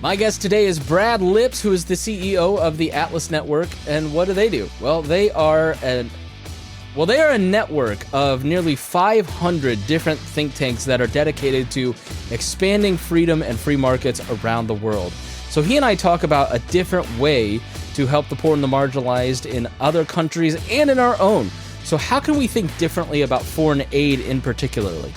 My guest today is Brad Lipps, who is the CEO of the Atlas Network. And what do? Well, they are a network of nearly 500 different think tanks that are dedicated to expanding freedom and free markets around the world. So he and I talk about a different way to help the poor and the marginalized in other countries and in our own. So how can we think differently about foreign aid in particularly?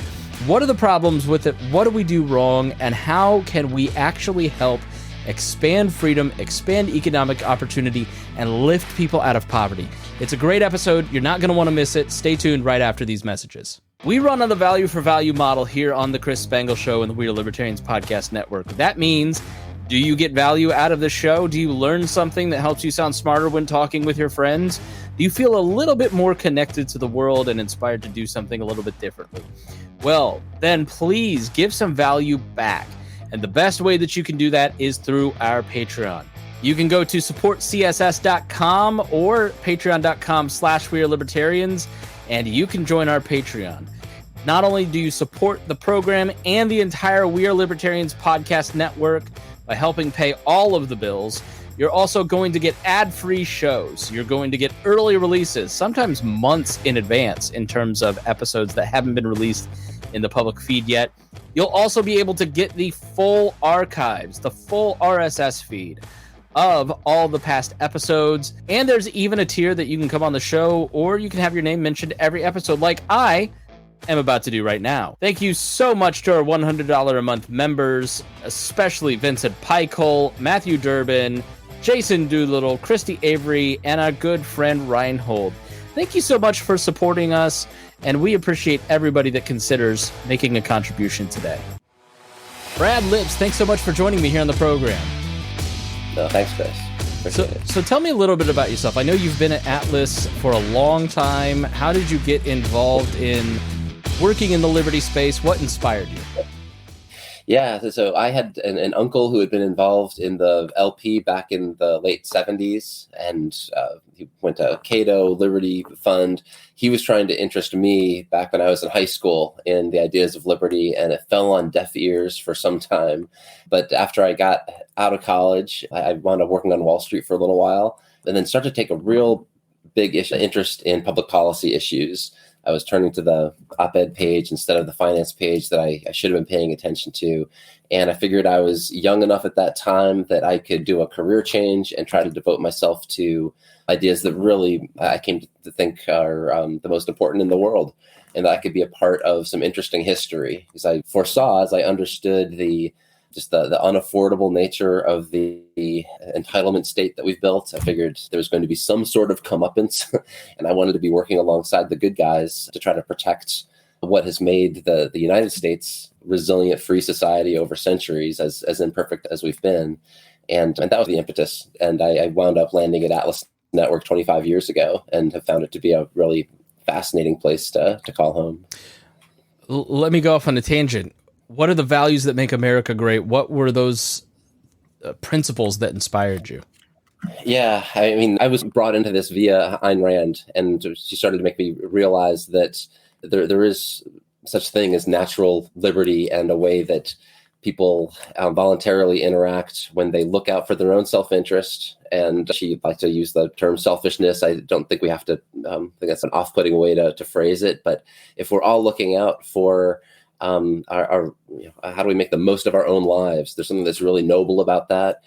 What are the problems with it? What do we do wrong? And how can we actually help expand freedom, expand economic opportunity, and lift people out of poverty? It's a great episode. You're not going to want to miss it. Stay tuned right after these messages. We run on the value for value model here on the Chris Spangle Show and the We Are Libertarians podcast network. That means, do you get value out of the show? Do you learn something that helps you sound smarter when talking with your friends? Do you feel a little bit more connected to the world and inspired to do something a little bit differently? Well, then please give some value back. And the best way that you can do that is through our Patreon. You can go to supportcss.com or patreon.com/wearelibertarians, and you can join our Patreon. Not only do you support the program and the entire We Are Libertarians podcast network by helping pay all of the bills, you're also going to get ad-free shows. You're going to get early releases, sometimes months in advance in terms of episodes that haven't been released in the public feed yet. You'll also be able to get the full archives, the full RSS feed of all the past episodes. And there's even a tier that you can come on the show, or you can have your name mentioned every episode, like I am about to do right now. Thank you so much to our $100 a month members, especially Vincent Picole, Matthew Durbin, Jason Doolittle, Christy Avery, and our good friend Reinhold. Thank you so much for supporting us, and we appreciate everybody that considers making a contribution today. Brad Lipps, thanks so much for joining me here on the program. No, thanks, Chris. So tell me a little bit about yourself. I know you've been at Atlas for a long time. How did you get involved in working in the liberty space? What inspired you? Yeah, so I had an uncle who had been involved in the LP back in the late 70s, and he went to Cato Liberty Fund. He was trying to interest me back when I was in high school in the ideas of liberty, and it fell on deaf ears for some time. But after I got out of college, I wound up working on Wall Street for a little while, and then started to take a real big interest in public policy issues. I was turning to the op-ed page instead of the finance page that I should have been paying attention to. And I figured I was young enough at that time that I could do a career change and try to devote myself to ideas that really I came to think are the most important in the world. And that I could be a part of some interesting history. Because I foresaw, as I understood the unaffordable nature of the entitlement state that we've built, I figured there was going to be some sort of comeuppance, and I wanted to be working alongside the good guys to try to protect what has made the United States resilient, free society over centuries, as imperfect as we've been. And that was the impetus. And I wound up landing at Atlas Network 25 years ago and have found it to be a really fascinating place to call home. Let me go off on a tangent. What are the values that make America great? What were those principles that inspired you? Yeah, I mean, I was brought into this via Ayn Rand, and she started to make me realize that there is such thing as natural liberty and a way that people voluntarily interact when they look out for their own self-interest. And she liked to use the term selfishness. I don't think we have to think that's an off-putting way to phrase it. But if we're all looking out for how do we make the most of our own lives? There's something that's really noble about that.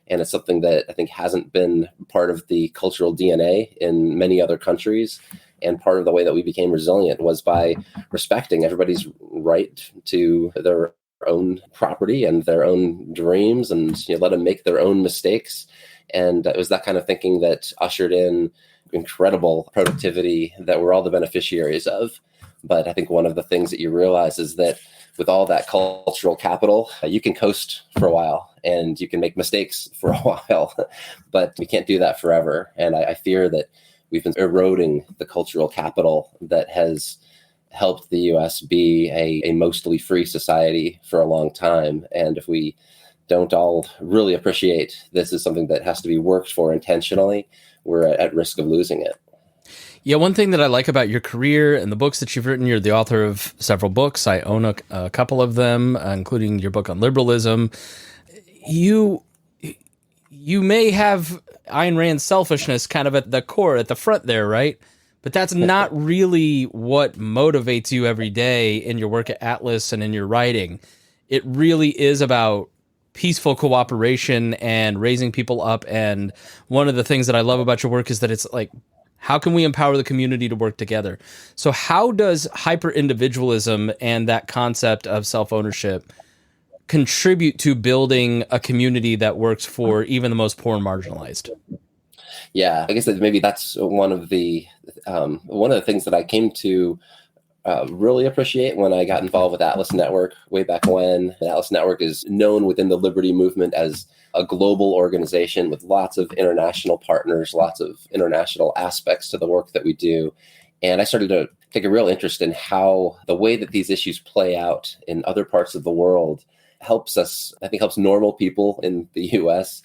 And it's something that I think hasn't been part of the cultural DNA in many other countries. And part of the way that we became resilient was by respecting everybody's right to their own property and their own dreams, and let them make their own mistakes. And it was that kind of thinking that ushered in incredible productivity that we're all the beneficiaries of. But I think one of the things that you realize is that with all that cultural capital, you can coast for a while and you can make mistakes for a while, but we can't do that forever. And I fear that we've been eroding the cultural capital that has helped the U.S. be a mostly free society for a long time. And if we don't all really appreciate this is something that has to be worked for intentionally, we're at risk of losing it. Yeah, one thing that I like about your career and the books that you've written, you're the author of several books. I own a couple of them, including your book on liberalism. you you may have Ayn Rand's selfishness kind of at the core, at the front there, right? But that's not really what motivates you every day in your work at Atlas and in your writing. It really is about peaceful cooperation and raising people up. And one of the things that I love about your work is that it's like, how can we empower the community to work together? So how does hyper individualism and that concept of self-ownership contribute to building a community that works for even the most poor and marginalized? Yeah, I guess that maybe that's one of the things that I came to really appreciate when I got involved with Atlas Network way back when. The Atlas Network is known within the liberty movement as a global organization with lots of international partners, lots of international aspects to the work that we do. And I started to take a real interest in how the way that these issues play out in other parts of the world helps us, I think helps normal people in the US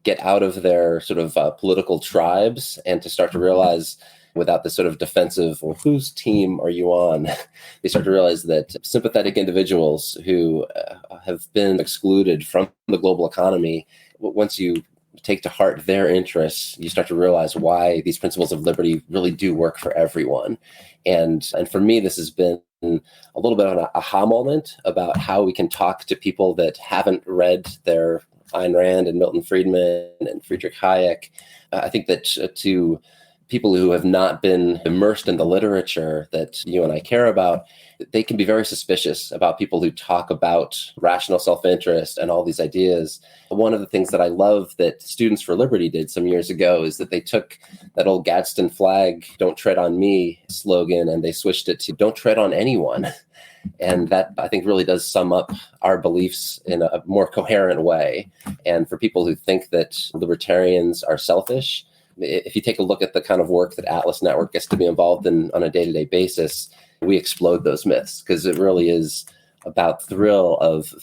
get out of their sort of political tribes and to start to realize, without this sort of defensive, well, whose team are you on? They start to realize that sympathetic individuals who have been excluded from the global economy, once you take to heart their interests, you start to realize why these principles of liberty really do work for everyone. And for me, this has been a little bit of an aha moment about how we can talk to people that haven't read their Ayn Rand and Milton Friedman and Friedrich Hayek. I think that to people who have not been immersed in the literature that you and I care about, they can be very suspicious about people who talk about rational self-interest and all these ideas. One of the things that I love that Students for Liberty did some years ago is that they took that old Gadsden flag, "Don't tread on me" slogan, and they switched it to "Don't tread on anyone." And that, I think, really does sum up our beliefs in a more coherent way. And for people who think that libertarians are selfish, if you take a look at the kind of work that Atlas Network gets to be involved in on a day-to-day basis, we explode those myths, because it really is about the thrill of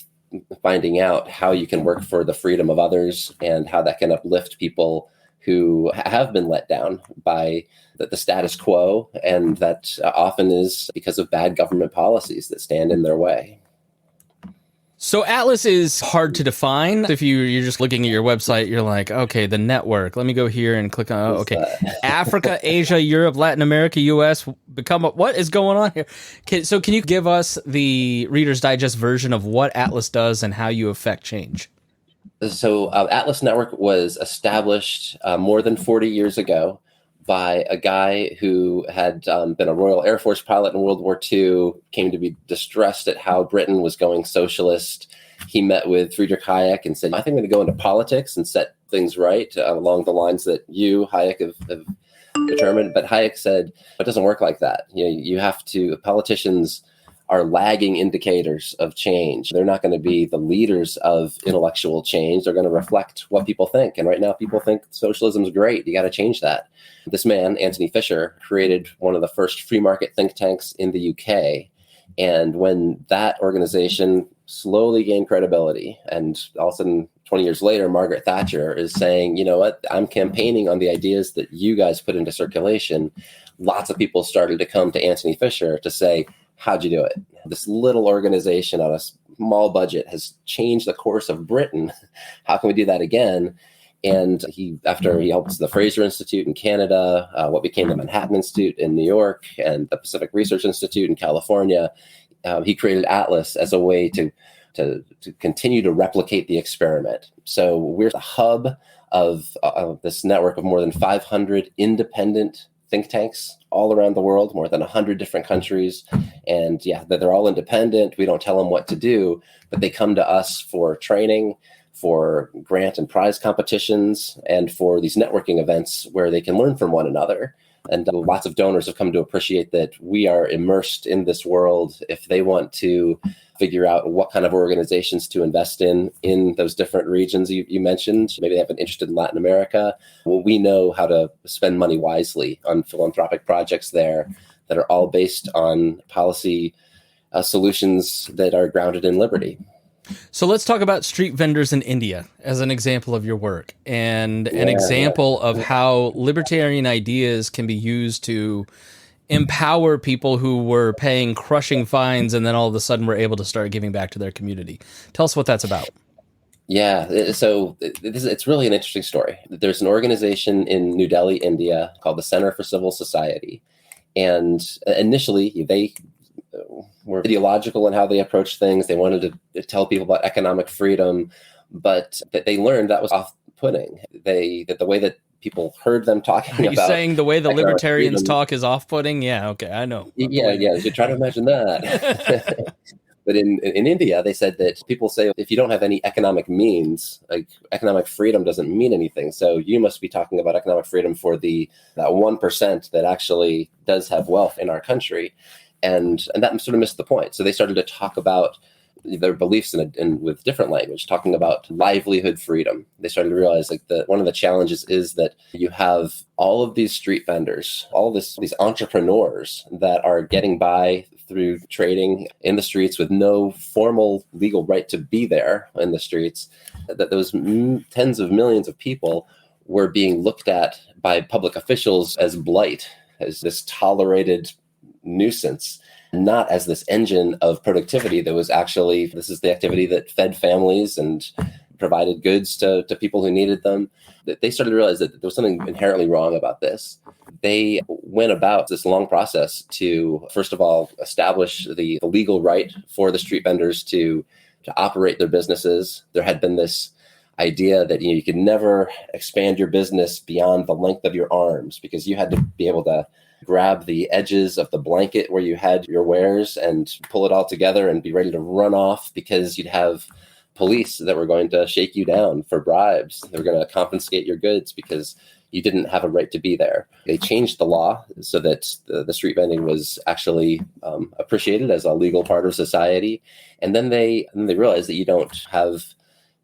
finding out how you can work for the freedom of others and how that can uplift people who have been let down by the status quo, and that often is because of bad government policies that stand in their way. So Atlas is hard to define. If you're just looking at your website, you're like, okay, the network. Let me go here and click on, okay, Africa, Asia, Europe, Latin America, US, what is going on here? So can you give us the Reader's Digest version of what Atlas does and how you affect change? So Atlas Network was established more than 40 years ago by a guy who had been a Royal Air Force pilot in World War II, came to be distressed at how Britain was going socialist. He met with Friedrich Hayek and said, I think I'm going to go into politics and set things right along the lines that you, Hayek, have determined. But Hayek said, it doesn't work like that. You have to, politicians are lagging indicators of change. They're not going to be the leaders of intellectual change. They're going to reflect what people think. And right now, people think socialism is great. You got to change that. This man, Anthony Fisher, created one of the first free market think tanks in the UK. And when that organization slowly gained credibility, and all of a sudden, 20 years later, Margaret Thatcher is saying, you know what, I'm campaigning on the ideas that you guys put into circulation. Lots of people started to come to Anthony Fisher to say, how'd you do it? This little organization on a small budget has changed the course of Britain. How can we do that again? And after he helped the Fraser Institute in Canada, what became the Manhattan Institute in New York, and the Pacific Research Institute in California, he created Atlas as a way to continue to replicate the experiment. So we're the hub of this network of more than 500 independent think tanks all around the world, more than 100 different countries. And yeah, they're all independent. We don't tell them what to do, but they come to us for training, for grant and prize competitions, and for these networking events where they can learn from one another. And lots of donors have come to appreciate that we are immersed in this world. If they want to figure out what kind of organizations to invest in those different regions you mentioned, maybe they have an interest in Latin America, well, we know how to spend money wisely on philanthropic projects there that are all based on policy solutions that are grounded in liberty. So let's talk about street vendors in India as an example of your work, and an example of how libertarian ideas can be used to empower people who were paying crushing fines and then all of a sudden were able to start giving back to their community. Tell us what that's about. It's really an interesting story. There's an organization in New Delhi, India, called the Center for Civil Society. And initially, they were ideological in how they approached things. They wanted to tell people about economic freedom, but that they learned that was off-putting. That the way that people heard them talking Are you about saying the way the libertarians freedom, talk is off-putting? Yeah, okay, I know. yeah. You try to imagine that. But in India, they said that people say if you don't have any economic means, like economic freedom doesn't mean anything. So you must be talking about economic freedom for that 1% that actually does have wealth in our country. And that sort of missed the point. So they started to talk about their beliefs with different language, talking about livelihood freedom. They started to realize one of the challenges is that you have all of these street vendors, these entrepreneurs that are getting by through trading in the streets with no formal legal right to be there in the streets, that those tens of millions of people were being looked at by public officials as blight, as this tolerated nuisance, not as this engine of productivity that was actually, this is the activity that fed families and provided goods to people who needed them. That they started to realize that there was something inherently wrong about this. They went about this long process to, first of all, establish the legal right for the street vendors to operate their businesses. There had been this idea that you could never expand your business beyond the length of your arms, because you had to be able to grab the edges of the blanket where you had your wares and pull it all together and be ready to run off, because you'd have police that were going to shake you down for bribes. They were going to confiscate your goods because you didn't have a right to be there. They changed the law so that the street vending was actually appreciated as a legal part of society. And then they realized that you don't have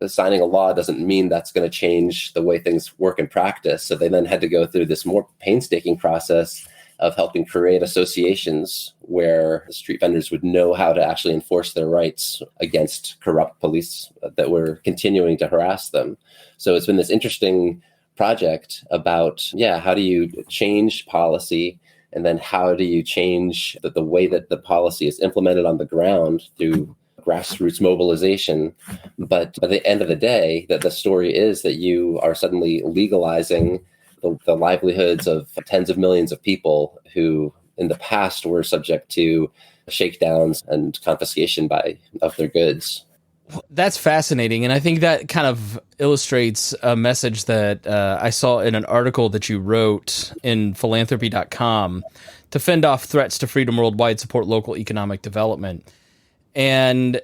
signing a law doesn't mean that's going to change the way things work in practice. So they then had to go through this more painstaking process of helping create associations where street vendors would know how to actually enforce their rights against corrupt police that were continuing to harass them. So it's been this interesting project about, how do you change policy, and then how do you change the way that the policy is implemented on the ground through grassroots mobilization. But at the end of the day, that the story is that you are suddenly legalizing the livelihoods of tens of millions of people who in the past were subject to shakedowns and confiscation of their goods. That's fascinating. And I think that kind of illustrates a message that I saw in an article that you wrote in philanthropy.com to fend off threats to freedom worldwide, support local economic development. And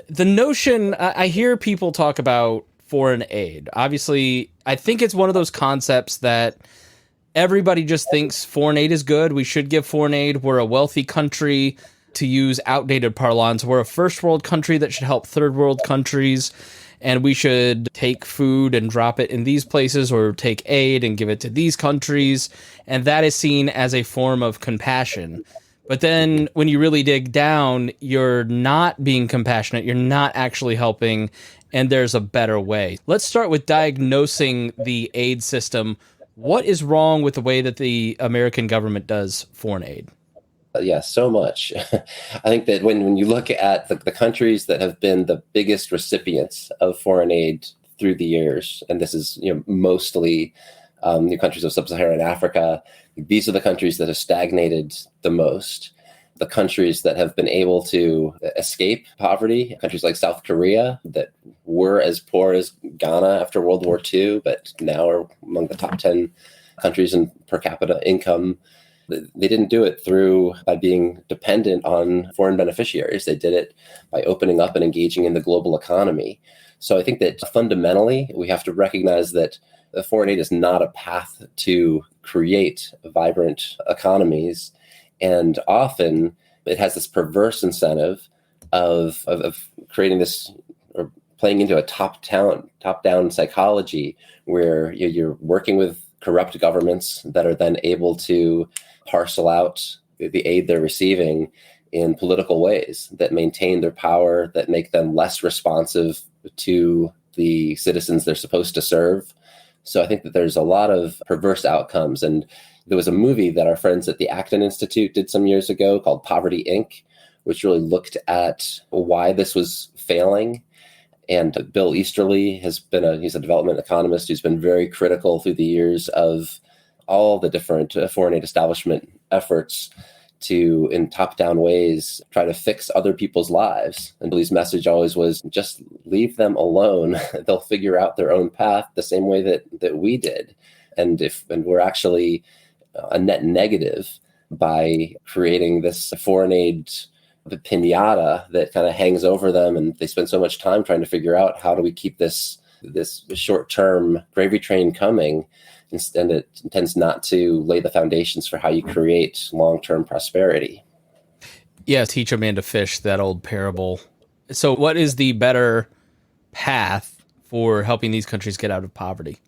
the notion, I hear people talk about foreign aid. Obviously, I think it's one of those concepts that everybody just thinks foreign aid is good. We should give foreign aid. We're a wealthy country. To use outdated parlance, we're a first world country that should help third world countries. And we should take food and drop it in these places, or take aid and give it to these countries. And that is seen as a form of compassion. But then when you really dig down, you're not being compassionate. You're not actually helping. And there's a better way. Let's start with diagnosing the aid system. What is wrong with the way that the American government does foreign aid? So much. I think that when you look at the countries that have been the biggest recipients of foreign aid through the years, and this is mostly the countries of sub-Saharan Africa, these are the countries that have stagnated the most. The countries that have been able to escape poverty, countries like South Korea that were as poor as Ghana after World War II, but now are among the top 10 countries in per capita income. They didn't do it by being dependent on foreign beneficiaries. They did it by opening up and engaging in the global economy. So I think that fundamentally, we have to recognize that the foreign aid is not a path to create vibrant economies. And often it has this perverse incentive of creating this, or playing into a top-down psychology where you're working with corrupt governments that are then able to parcel out the aid they're receiving in political ways that maintain their power, that make them less responsive to the citizens they're supposed to serve. So I think that there's a lot of perverse outcomes. And there was a movie that our friends at the Acton Institute did some years ago called Poverty, Inc., which really looked at why this was failing. And Bill Easterly he's a development economist who's been very critical through the years of all the different foreign aid establishment efforts to, in top-down ways, try to fix other people's lives. And Billy's message always was, just leave them alone. They'll figure out their own path the same way that we did. And we're actually a net negative by creating this foreign aid pinata that kind of hangs over them, and they spend so much time trying to figure out how do we keep this short-term gravy train coming. Instead, it tends not to lay the foundations for how you create long-term prosperity. Yeah, teach a man to fish, that old parable. So what is the better path for helping these countries get out of poverty?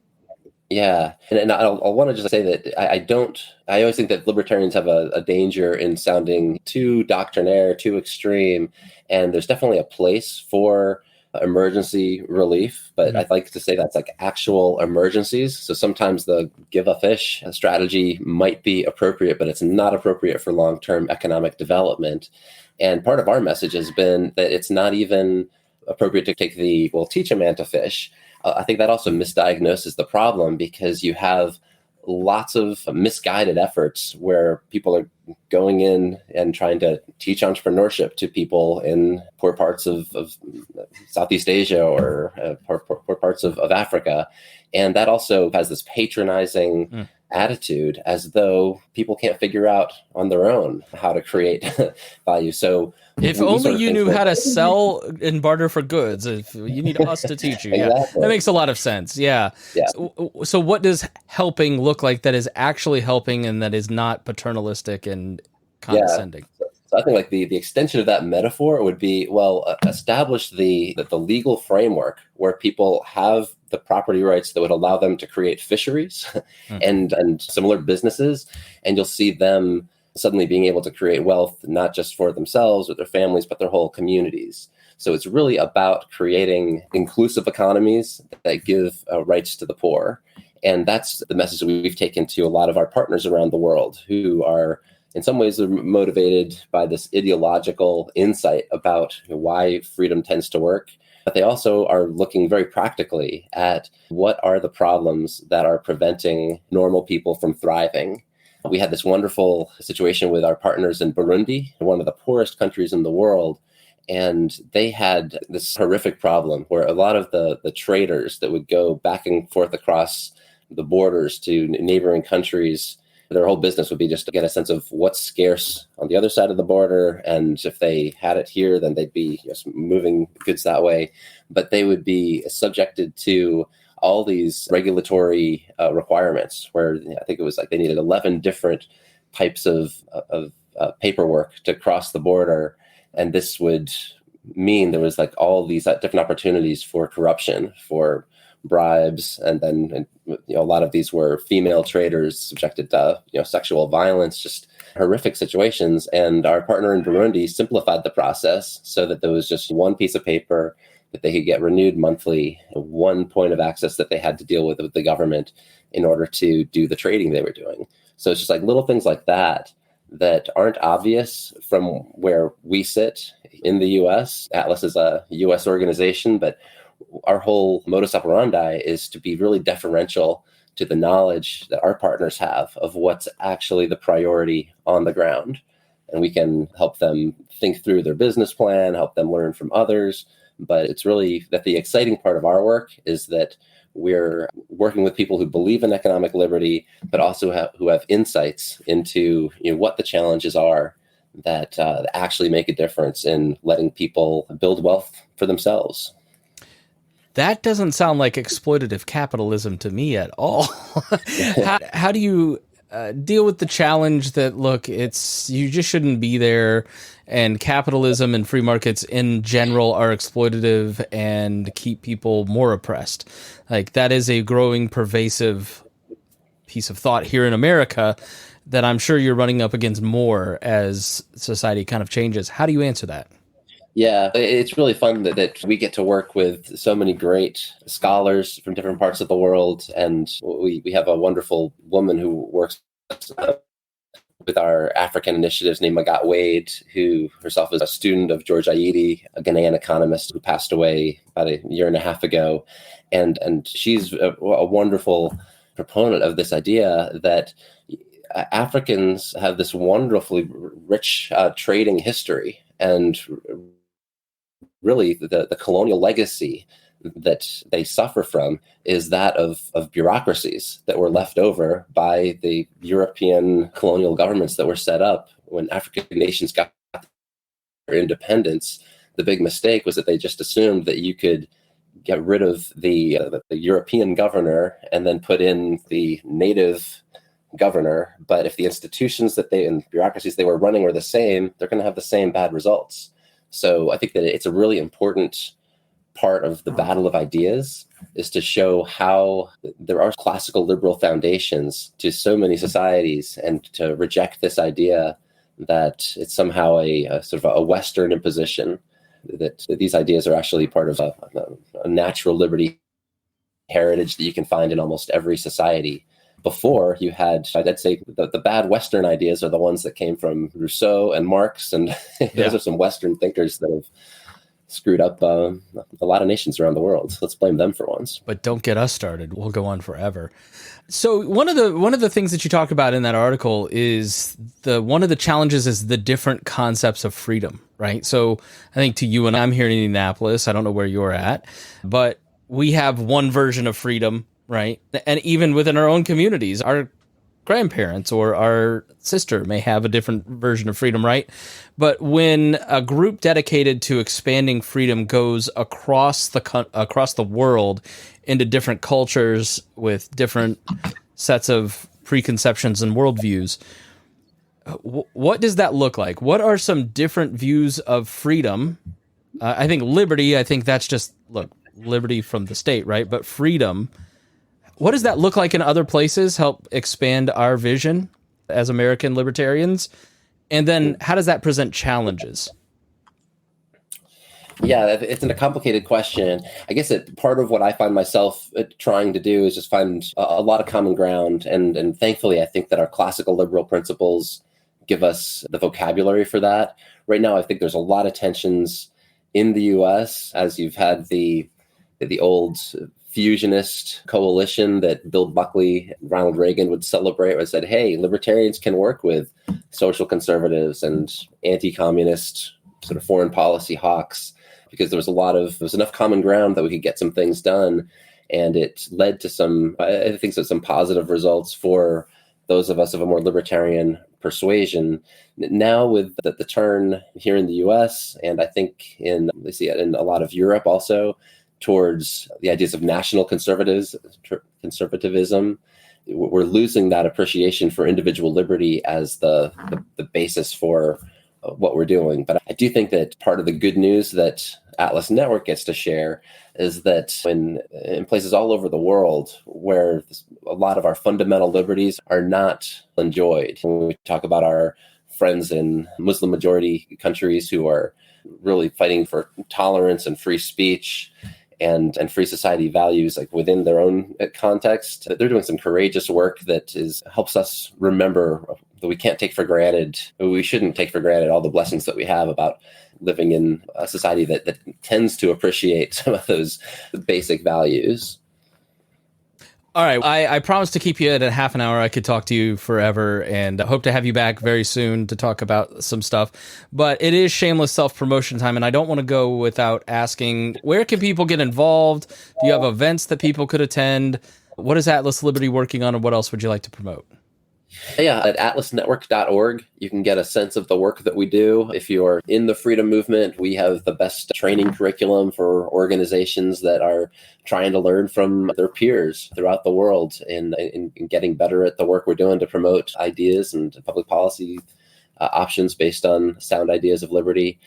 Yeah, and I'll want to just say that I always think that libertarians have a danger in sounding too doctrinaire, too extreme, and there's definitely a place for emergency relief, but I'd like to say that's like actual emergencies. So sometimes the give a fish strategy might be appropriate, but it's not appropriate for long-term economic development. And part of our message has been that it's not even appropriate to take teach a man to fish. I think that also misdiagnoses the problem, because you have lots of misguided efforts where people are going in and trying to teach entrepreneurship to people in poor parts of Southeast Asia or poor parts of Africa. And that also has this patronizing attitude, as though people can't figure out on their own how to create value. So if only you knew how to sell and barter for goods, if you need us to teach you. Exactly. Yeah, that makes a lot of sense. Yeah. So what does helping look like that is actually helping and that is not paternalistic and condescending? So I think like the extension of that metaphor would be, establish the legal framework where people have the property rights that would allow them to create fisheries and similar businesses. And you'll see them suddenly being able to create wealth, not just for themselves or their families, but their whole communities. So it's really about creating inclusive economies that give rights to the poor. And that's the message that we've taken to a lot of our partners around the world, who are in some ways motivated by this ideological insight about why freedom tends to work. But they also are looking very practically at what are the problems that are preventing normal people from thriving. We had this wonderful situation with our partners in Burundi, one of the poorest countries in the world. And they had this horrific problem where a lot of the traders that would go back and forth across the borders to neighboring countries, their whole business would be just to get a sense of what's scarce on the other side of the border. And if they had it here, then they'd be just moving goods that way. But they would be subjected to all these regulatory requirements, where I think it was like they needed 11 different types of paperwork to cross the border. And this would mean there was like all these different opportunities for corruption, for bribes, and then a lot of these were female traders subjected to sexual violence, just horrific situations. And our partner in Burundi simplified the process so that there was just one piece of paper that they could get renewed monthly, one point of access that they had to deal with the government in order to do the trading they were doing. So it's just like little things like that aren't obvious from where we sit in the US. Atlas is a US organization, but our whole modus operandi is to be really deferential to the knowledge that our partners have of what's actually the priority on the ground. And we can help them think through their business plan, help them learn from others. But it's really that the exciting part of our work is that we're working with people who believe in economic liberty, but also who have insights into what the challenges are that actually make a difference in letting people build wealth for themselves. That doesn't sound like exploitative capitalism to me at all. How do you deal with the challenge that, look, you just shouldn't be there, and capitalism and free markets in general are exploitative and keep people more oppressed? Like, that is a growing, pervasive piece of thought here in America that I'm sure you're running up against more as society kind of changes. How do you answer that? Yeah, it's really fun that we get to work with so many great scholars from different parts of the world. And we have a wonderful woman who works with with our African initiatives named Magat Wade, who herself is a student of George Aidi, a Ghanaian economist who passed away about a year and a half ago. And she's a wonderful proponent of this idea that Africans have this wonderfully rich trading history, and really the colonial legacy that they suffer from is that of bureaucracies that were left over by the European colonial governments that were set up when African nations got their independence. The big mistake was that they just assumed that you could get rid of the European governor and then put in the native governor. But if the institutions and bureaucracies they were running were the same, they're going to have the same bad results. So I think that it's a really important part of the battle of ideas is to show how there are classical liberal foundations to so many societies, and to reject this idea that it's somehow a sort of a Western imposition, that these ideas are actually part of a natural liberty heritage that you can find in almost every society. Before, you had, I'd say, the bad Western ideas are the ones that came from Rousseau and Marx, and those are some Western thinkers that have screwed up a lot of nations around the world. Let's blame them for once. But don't get us started. We'll go on forever. So one of the things that you talk about in that article is one of the challenges is the different concepts of freedom, right? So I think to you and I'm here in Indianapolis, I don't know where you're at, but we have one version of freedom, right? And even within our own communities, our grandparents or our sister may have a different version of freedom, right? But when a group dedicated to expanding freedom goes across the world into different cultures with different sets of preconceptions and worldviews, what does that look like? What are some different views of freedom? I think liberty, that's just, liberty from the state, right? But freedom, what does that look like in other places? Help expand our vision as American libertarians? And then how does that present challenges? Yeah, it's a complicated question. I guess part of what I find myself trying to do is just find a lot of common ground. And thankfully, I think that our classical liberal principles give us the vocabulary for that. Right now, I think there's a lot of tensions in the U.S. as you've had the old fusionist coalition that Bill Buckley, Ronald Reagan would celebrate, where said, hey, libertarians can work with social conservatives and anti-communist sort of foreign policy hawks, because there was enough common ground that we could get some things done. And it led to some positive results for those of us of a more libertarian persuasion. Now with the turn here in the US, and I think in a lot of Europe also, towards the ideas of national conservatism, we're losing that appreciation for individual liberty as the basis for what we're doing. But I do think that part of the good news that Atlas Network gets to share is that in places all over the world where a lot of our fundamental liberties are not enjoyed, when we talk about our friends in Muslim majority countries who are really fighting for tolerance and free speech and free society values, like within their own context, they're doing some courageous work that helps us remember that we shouldn't take for granted all the blessings that we have about living in a society that tends to appreciate some of those basic values. All right. I promised to keep you at a half an hour. I could talk to you forever, and I hope to have you back very soon to talk about some stuff. But it is shameless self-promotion time, and I don't want to go without asking, where can people get involved? Do you have events that people could attend? What is Atlas Liberty working on, and what else would you like to promote? Yeah, at atlasnetwork.org, you can get a sense of the work that we do. If you're in the freedom movement, we have the best training curriculum for organizations that are trying to learn from their peers throughout the world in getting better at the work we're doing to promote ideas and public policy options based on sound ideas of liberty.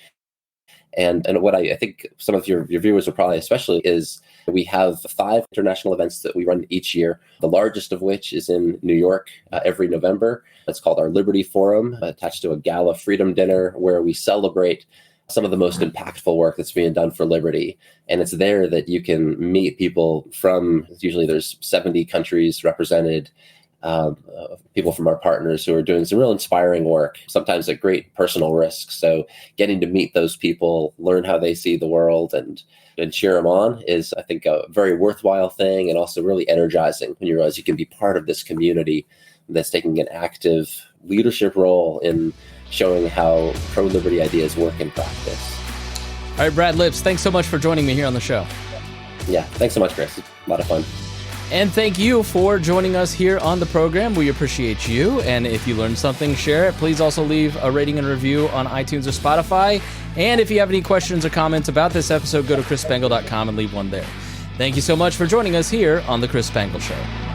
And what I think some of your viewers will probably especially is we have 5 international events that we run each year, the largest of which is in New York every November. It's called our Liberty Forum, attached to a gala freedom dinner where we celebrate some of the most impactful work that's being done for liberty. And it's there that you can meet people from, usually there's 70 countries represented, people from our partners who are doing some real inspiring work, sometimes at great personal risk. So getting to meet those people, learn how they see the world, and cheer them on is, I think, a very worthwhile thing, and also really energizing when you realize you can be part of this community that's taking an active leadership role in showing how pro-liberty ideas work in practice. All right, Brad Lipps, thanks so much for joining me here on the show. Yeah, thanks so much, Chris. A lot of fun. And thank you for joining us here on the program. We appreciate you. And if you learned something, share it. Please also leave a rating and review on iTunes or Spotify. And if you have any questions or comments about this episode, go to chrisspangle.com and leave one there. Thank you so much for joining us here on The Chris Spangle Show.